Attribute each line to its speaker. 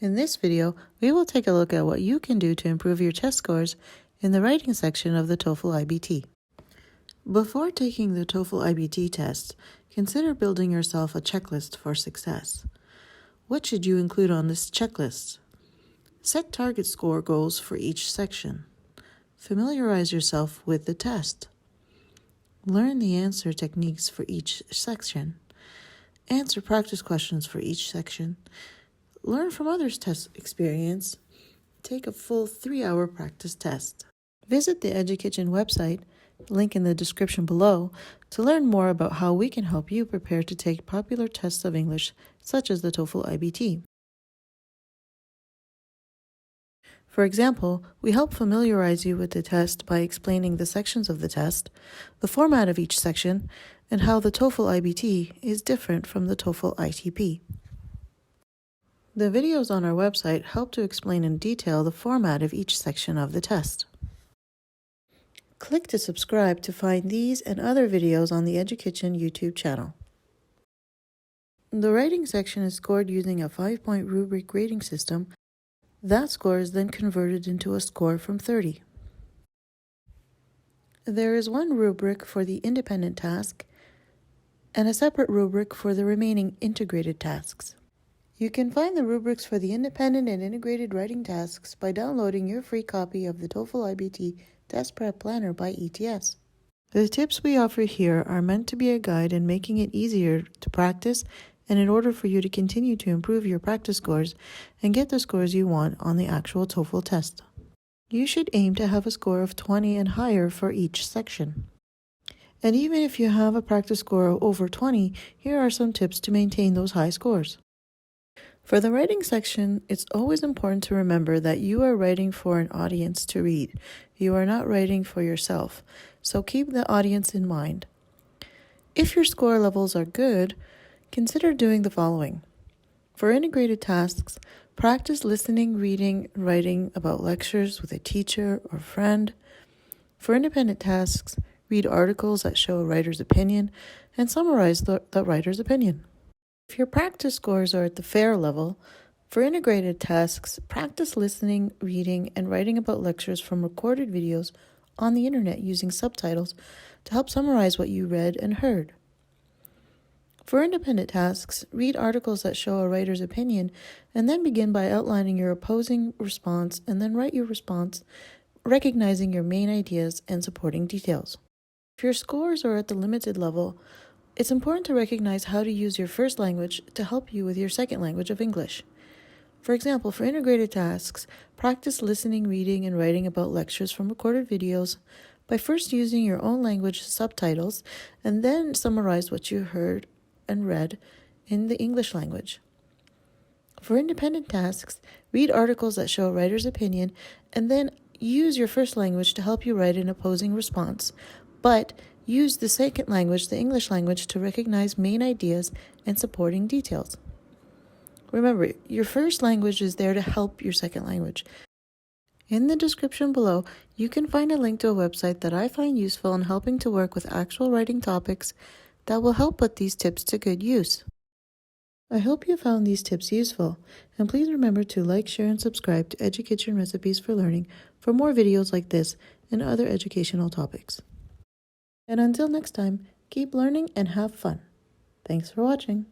Speaker 1: In this video, we will take a look at what you can do to improve your test scores in the writing section of the TOEFL iBT. Before taking the TOEFL iBT test, consider building yourself a checklist for success. What should you include on this checklist? Set target score goals for each section. Familiarize yourself with the test. Learn the answer techniques for each section. Answer practice questions for each section. Learn from others' test experience. Take a full 3-hour practice test. Visit the EduKitchen website, link in the description below, to learn more about how we can help you prepare to take popular tests of English, such as the TOEFL iBT. For example, we help familiarize you with the test by explaining the sections of the test, the format of each section, and how the TOEFL iBT is different from the TOEFL ITP. The videos on our website help to explain in detail the format of each section of the test. Click to subscribe to find these and other videos on the EduKitchen YouTube channel. The writing section is scored using a 5-point rubric rating system. That score is then converted into a score from 30. There is one rubric for the independent task and a separate rubric for the remaining integrated tasks. You can find the rubrics for the independent and integrated writing tasks by downloading your free copy of the TOEFL iBT Test Prep Planner by ETS. The tips we offer here are meant to be a guide in making it easier to practice and in order for you to continue to improve your practice scores and get the scores you want on the actual TOEFL test. You should aim to have a score of 20 and higher for each section. And even if you have a practice score of over 20, here are some tips to maintain those high scores. For the writing section, it's always important to remember that you are writing for an audience to read. You are not writing for yourself, so keep the audience in mind. If your score levels are good, consider doing the following. For integrated tasks, practice listening, reading, and writing about lectures with a teacher or friend. For independent tasks, read articles that show a writer's opinion and summarize the writer's opinion. If your practice scores are at the fair level, for integrated tasks, practice listening, reading, and writing about lectures from recorded videos on the internet using subtitles to help summarize what you read and heard. For independent tasks, read articles that show a writer's opinion and then begin by outlining your opposing response and then write your response, recognizing your main ideas and supporting details. If your scores are at the limited level, it's important to recognize how to use your first language to help you with your second language of English. For example, for integrated tasks, practice listening, reading, and writing about lectures from recorded videos by first using your own language subtitles and then summarize what you heard and read in the English language. For independent tasks, read articles that show a writer's opinion and then use your first language to help you write an opposing response, but use the second language, the English language, to recognize main ideas and supporting details. Remember, your first language is there to help your second language. In the description below, you can find a link to a website that I find useful in helping to work with actual writing topics that will help put these tips to good use. I hope you found these tips useful, and please remember to like, share, and subscribe to EduKitchen Recipes for Learning for more videos like this and other educational topics. And until next time, keep learning and have fun. Thanks for watching.